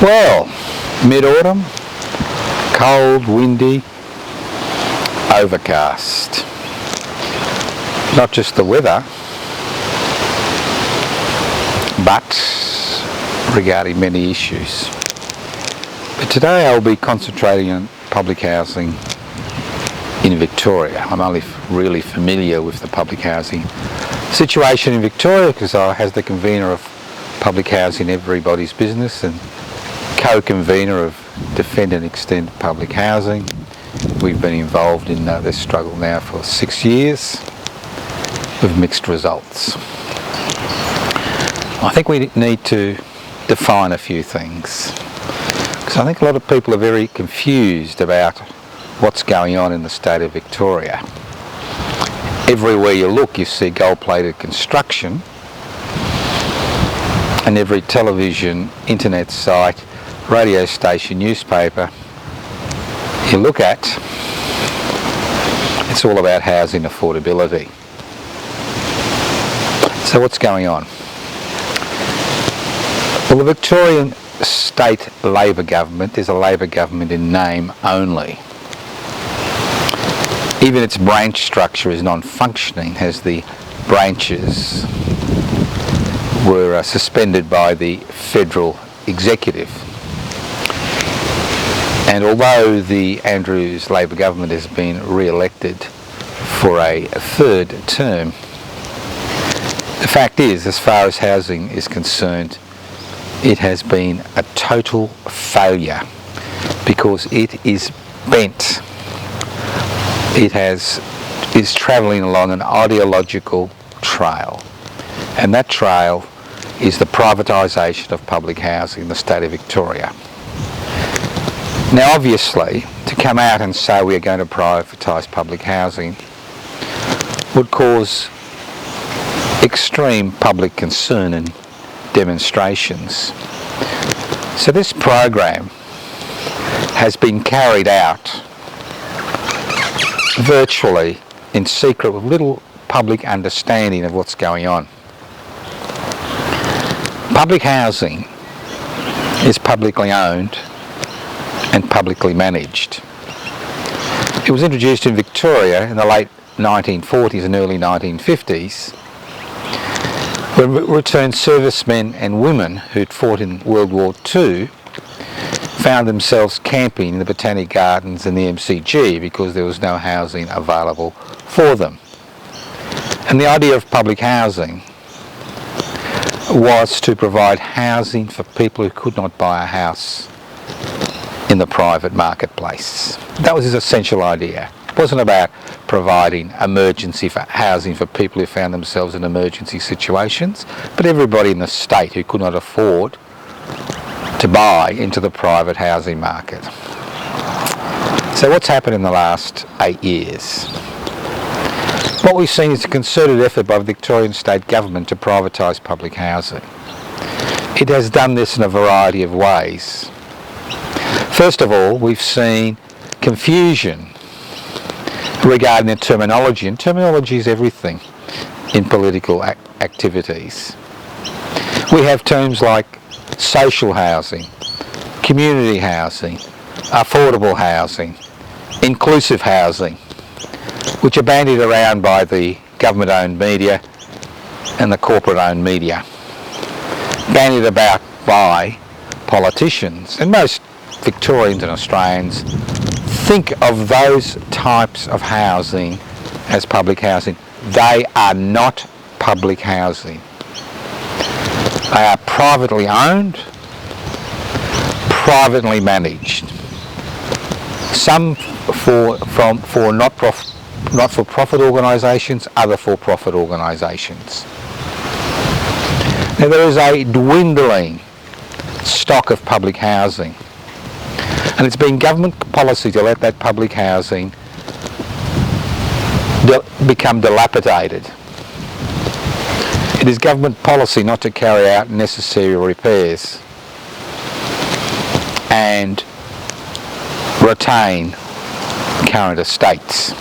Well, mid-autumn, cold, windy, overcast. Not just the weather, but regarding many issues. But today I'll be concentrating on public housing in Victoria. I'm only really familiar with the public housing situation in Victoria because I was the convener of public housing Everybody's Business and co-convener of Defend and Extend Public Housing. We've been involved in this struggle now for 6 years with mixed results. I think we need to define a few things because I think a lot of people are very confused about what's going on in the state of Victoria. Everywhere you look you see gold-plated construction, and every television, internet site, radio station, newspaper you look at, it's all about housing affordability. So what's going on? Well, the Victorian State Labor Government is a Labor government in name only. Even its branch structure is non-functioning as the branches were suspended by the federal executive. And although the Andrews Labor government has been re-elected for a third term, the fact is, as far as housing is concerned, it has been a total failure because it is bent. It is travelling along an ideological trail, and that trail is the privatisation of public housing in the state of Victoria. Now obviously, to come out and say we are going to privatise public housing would cause extreme public concern and demonstrations. So this program has been carried out virtually in secret with little public understanding of what's going on. Public housing is publicly owned and publicly managed. It was introduced in Victoria in the late 1940s and early 1950s when returned servicemen and women who'd fought in World War II found themselves camping in the Botanic Gardens and the MCG because there was no housing available for them. And the idea of public housing was to provide housing for people who could not buy a house in the private marketplace. That was his essential idea. It wasn't about providing emergency housing for people who found themselves in emergency situations, but everybody in the state who could not afford to buy into the private housing market. So what's happened in the last 8 years? What we've seen is a concerted effort by the Victorian State Government to privatise public housing. It has done this in a variety of ways. First of all, we've seen confusion regarding the terminology, and terminology is everything in political activities. We have terms like social housing, community housing, affordable housing, inclusive housing, which are bandied around by the government-owned media and the corporate-owned media, bandied about by politicians. And most Victorians and Australians think of those types of housing as public housing. They are not public housing. They are privately owned, privately managed. Some for not-for-profit organisations, other for-profit organisations. Now there is a dwindling stock of public housing, and it's been government policy to let that public housing become dilapidated. It is government policy not to carry out necessary repairs and retain current estates.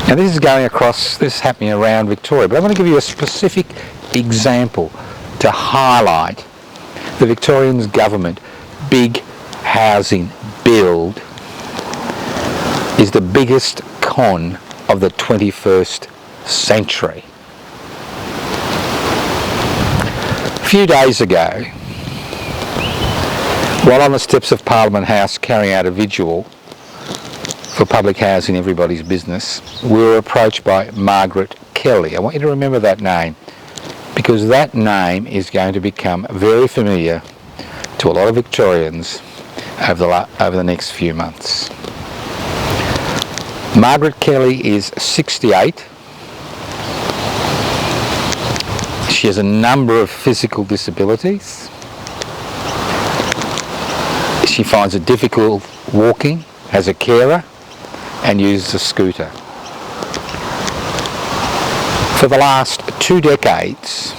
Now this is happening around Victoria, but I'm going to give you a specific example to highlight the Victorian government big housing build is the biggest con of the 21st century. A few days ago, while on the steps of Parliament House carrying out a vigil for public housing, everybody's business, we were approached by Margaret Kelly. I want you to remember that name, because that name is going to become very familiar to a lot of Victorians over the next few months. Margaret Kelly is 68. She has a number of physical disabilities. She finds it difficult walking, has a carer, and uses a scooter. For the last 2 decades,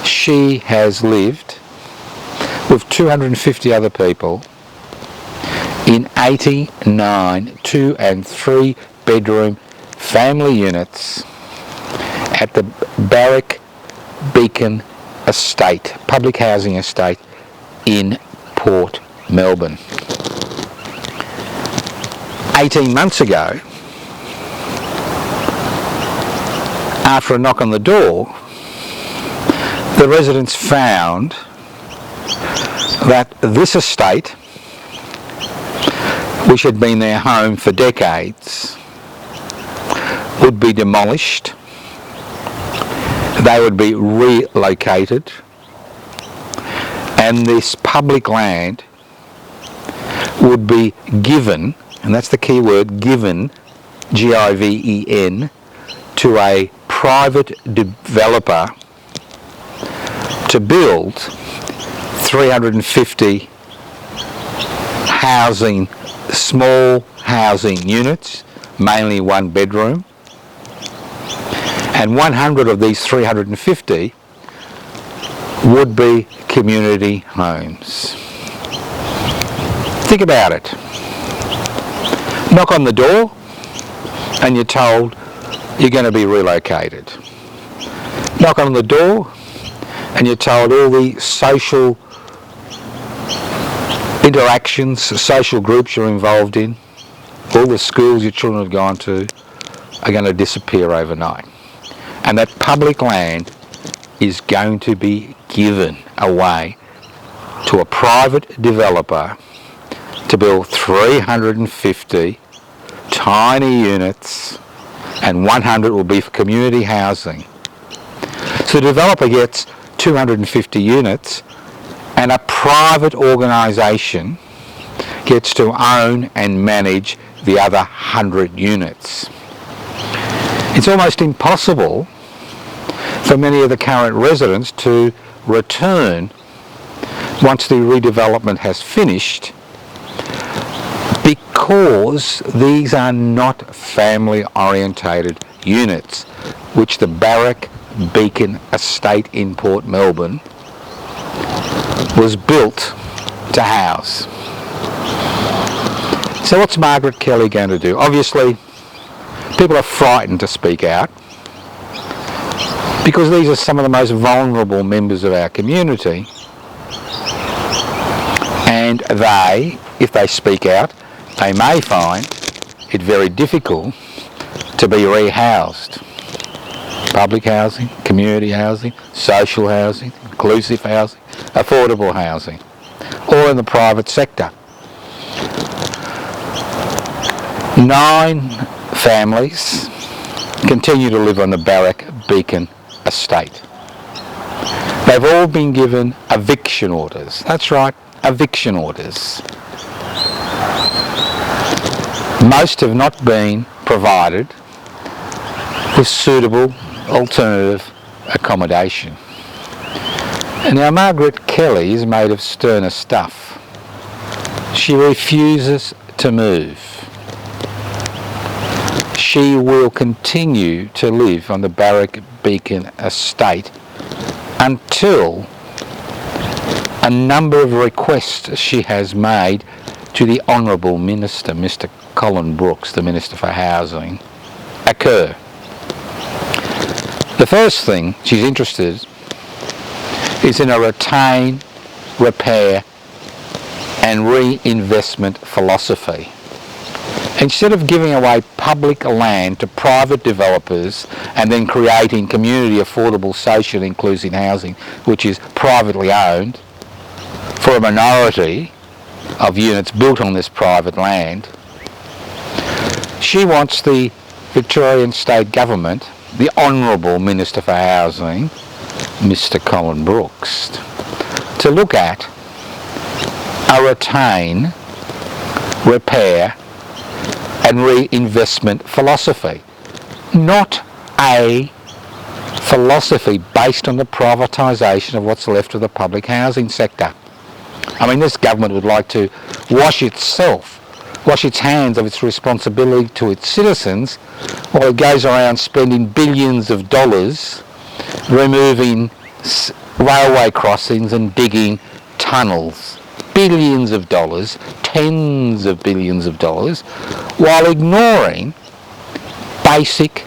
she has lived with 250 other people in 89 2- and 3-bedroom family units at the Barrack Beacon Estate, public housing estate in Port Melbourne. 18 months ago, after a knock on the door, the residents found that this estate, which had been their home for decades, would be demolished. They would be relocated, and this public land would be given, and that's the key word, given, G-I-V-E-N, to a private developer to build 350 housing, small housing units, mainly 1 bedroom, and 100 of these 350 would be community homes. Think about it. Knock on the door and you're told you're going to be relocated. Knock on the door and you're told all the social interactions, social groups you're involved in, all the schools your children have gone to, are going to disappear overnight. And that public land is going to be given away to a private developer to build 350 tiny units, and 100 will be for community housing. So the developer gets 250 units, and a private organisation gets to own and manage the other 100 units. It's almost impossible for many of the current residents to return once the redevelopment has finished, because these are not family orientated units which the Barrack Beacon Estate in Port Melbourne was built to house. So what's Margaret Kelly going to do? Obviously, people are frightened to speak out because these are some of the most vulnerable members of our community, and they, if they speak out, they may find it very difficult to be rehoused. Public housing, community housing, social housing, inclusive housing, affordable housing, or in the private sector. 9 families continue to live on the Barrack Beacon Estate. They've all been given eviction orders. That's right, eviction orders. Most have not been provided with suitable alternative accommodation. And now Margaret Kelly is made of sterner stuff. She refuses to move. She will continue to live on the Barrack Beacon Estate until a number of requests she has made to the Honourable Minister, Mr. Colin Brooks, the Minister for Housing, occur. The first thing she's interested is in a retain, repair and reinvestment philosophy. Instead of giving away public land to private developers and then creating community affordable social inclusive housing, which is privately owned, for a minority of units built on this private land, she wants the Victorian State Government, the Honourable Minister for Housing, Mr Colin Brooks, to look at a retain, repair and reinvestment philosophy, not a philosophy based on the privatisation of what's left of the public housing sector. I mean, this government would like to wash its hands of its responsibility to its citizens while it goes around spending billions of dollars removing railway crossings and digging tunnels. Billions of dollars, tens of billions of dollars, while ignoring basic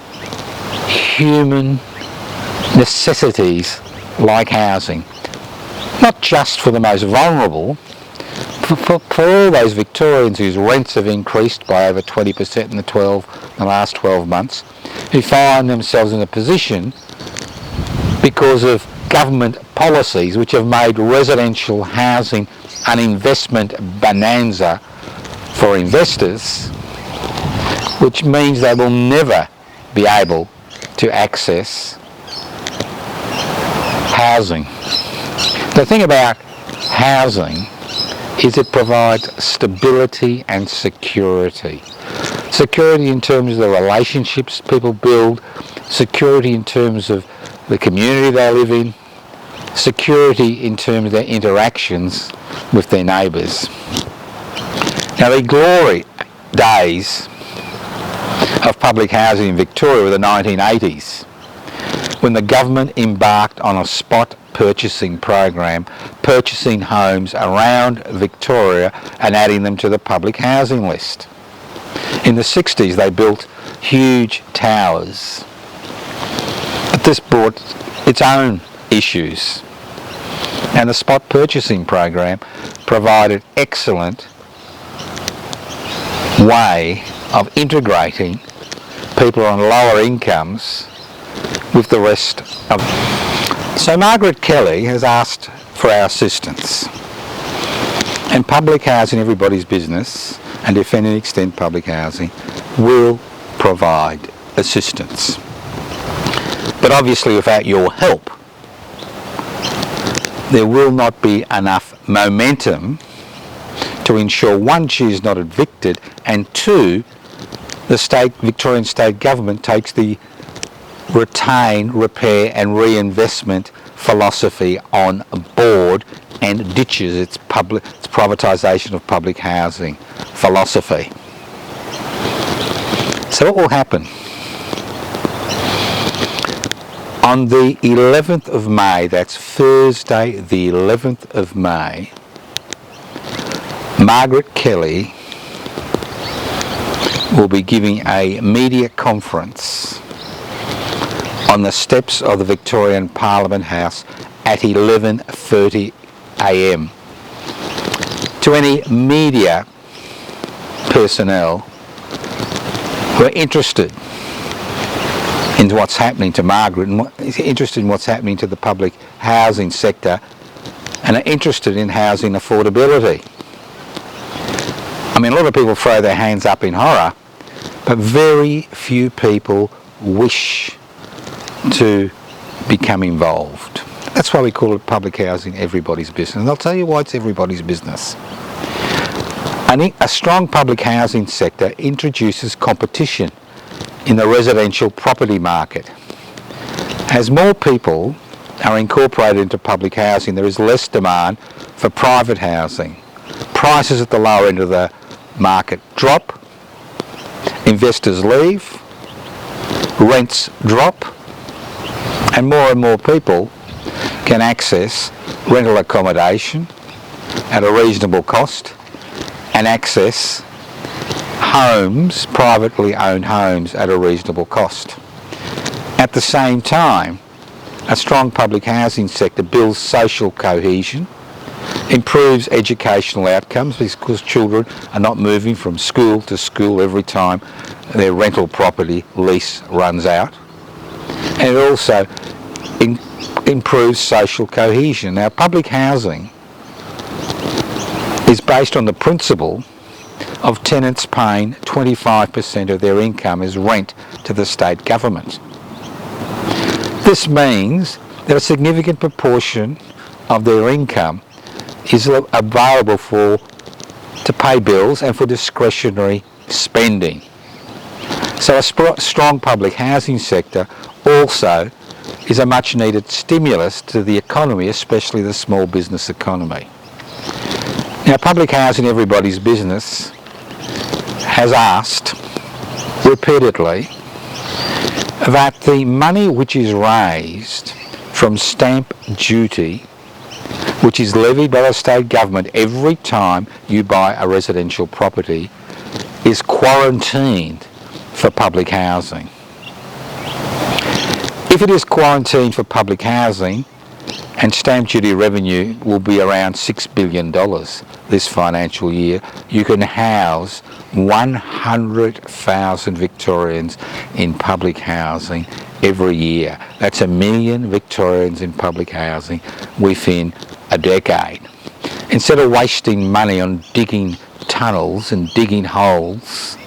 human necessities like housing. Not just for the most vulnerable, for all those Victorians whose rents have increased by over 20% in the last 12 months, who find themselves in a position because of government policies which have made residential housing an investment bonanza for investors, which means they will never be able to access housing. The thing about housing is it provides stability and security. Security in terms of the relationships people build, security in terms of the community they live in, security in terms of their interactions with their neighbours. Now, the glory days of public housing in Victoria were the 1980s, when the government embarked on a spot purchasing program, purchasing homes around Victoria and adding them to the public housing list. In the 60s they built huge towers, but this brought its own issues, and the spot purchasing program provided excellent way of integrating people on lower incomes with the rest of. So Margaret Kelly has asked for our assistance, and Public Housing Everybody's Business and Defend and Extend Public Housing will provide assistance. But obviously without your help there will not be enough momentum to ensure, one, she is not evicted, and two, the Victorian State Government takes the retain, repair and reinvestment philosophy on board and ditches its privatisation of public housing philosophy. So what will happen? On the 11th of May, that's Thursday the 11th of May, Margaret Kelly will be giving a media conference on the steps of the Victorian Parliament House at 11:30 a.m. to any media personnel who are interested in what's happening to Margaret and interested in what's happening to the public housing sector and are interested in housing affordability. I mean, a lot of people throw their hands up in horror, but very few people wish to become involved. That's why we call it Public Housing Everybody's Business. And I'll tell you why it's everybody's business. I think a strong public housing sector introduces competition in the residential property market. As more people are incorporated into public housing, there is less demand for private housing. Prices at the lower end of the market drop, investors leave, rents drop, and more people can access rental accommodation at a reasonable cost and access homes, privately owned homes, at a reasonable cost. At the same time, A strong public housing sector builds social cohesion, improves educational outcomes because children are not moving from school to school every time their rental property lease runs out. And it also improves social cohesion. Now, public housing is based on the principle of tenants paying 25% of their income as rent to the state government. This means that a significant proportion of their income is available to pay bills and for discretionary spending. So a strong public housing sector also is a much needed stimulus to the economy, especially the small business economy. Now, Public Housing Everybody's Business has asked repeatedly that the money which is raised from stamp duty, which is levied by the state government every time you buy a residential property, is quarantined for public housing. If it is quarantined for public housing, and stamp duty revenue will be around $6 billion this financial year, you can house 100,000 Victorians in public housing every year. That's 1 million Victorians in public housing within a decade. Instead of wasting money on digging tunnels and digging holes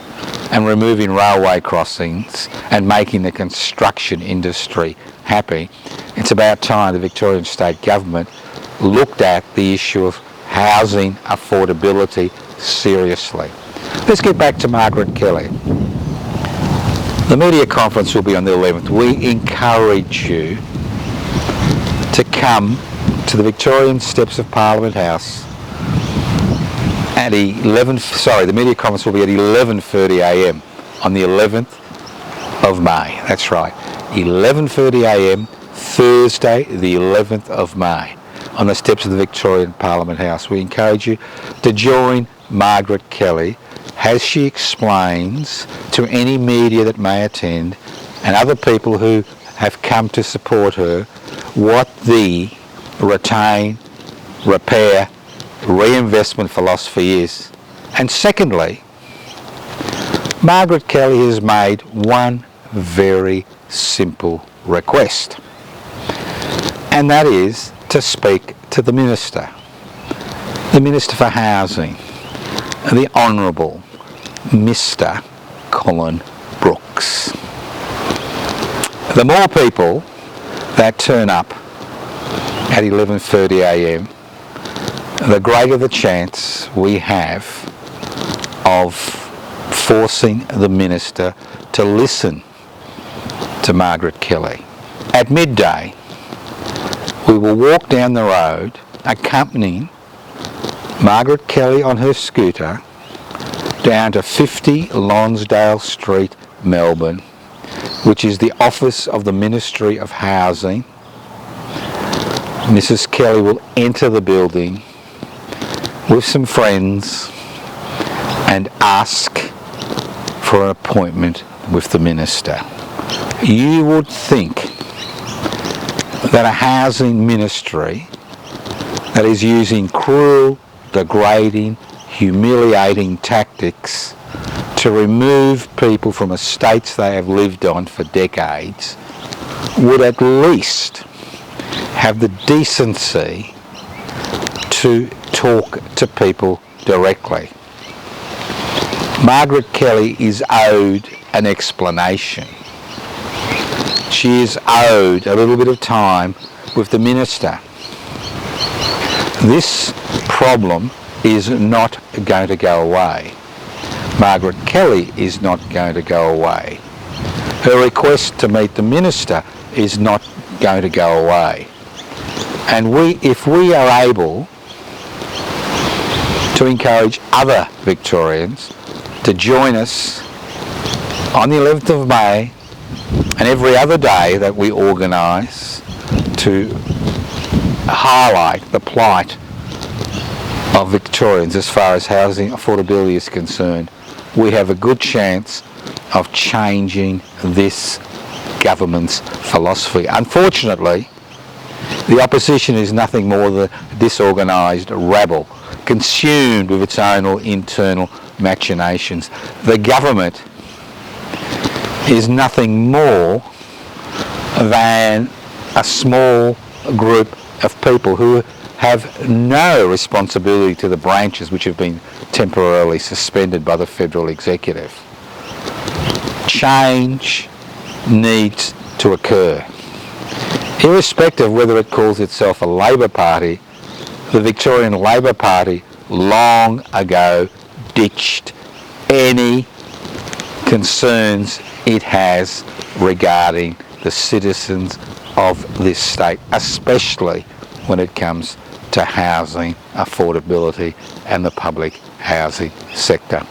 and removing railway crossings and making the construction industry happy, it's about time the Victorian State Government looked at the issue of housing affordability seriously. Let's get back to Margaret Kelly. The media conference will be on the 11th. We encourage you to come to the Victorian Steps of Parliament House at the media conference will be at 11:30 a.m. on the 11th of May. That's right, 11:30 a.m. Thursday, the 11th of May, on the steps of the Victorian Parliament House. We encourage you to join Margaret Kelly as she explains to any media that may attend and other people who have come to support her what the retain, repair, reinvestment philosophy is. And secondly, Margaret Kelly has made one very simple request, and that is to speak to the Minister for Housing, the Honourable Mr. Colin Brooks. The more people that turn up at 11:30 a.m, the greater the chance we have of forcing the Minister to listen to Margaret Kelly. At midday, we will walk down the road accompanying Margaret Kelly on her scooter down to 50 Lonsdale Street, Melbourne, which is the office of the Ministry of Housing. Mrs. Kelly will enter the building with some friends and ask for an appointment with the Minister. You would think that a housing ministry that is using cruel, degrading, humiliating tactics to remove people from estates they have lived on for decades would at least have the decency to talk to people directly. Margaret Kelly is owed an explanation. She is owed a little bit of time with the Minister. This problem is not going to go away. Margaret Kelly is not going to go away. Her request to meet the Minister is not going to go away. And if we are able to encourage other Victorians to join us on the 11th of May and every other day that we organise to highlight the plight of Victorians as far as housing affordability is concerned, we have a good chance of changing this government's philosophy. Unfortunately, the opposition is nothing more than a disorganised rabble, consumed with its own internal machinations. The government is nothing more than a small group of people who have no responsibility to the branches which have been temporarily suspended by the federal executive. Change needs to occur. Irrespective of whether it calls itself a Labor Party, the Victorian Labor Party long ago ditched any concerns it has regarding the citizens of this state, especially when it comes to housing affordability and the public housing sector.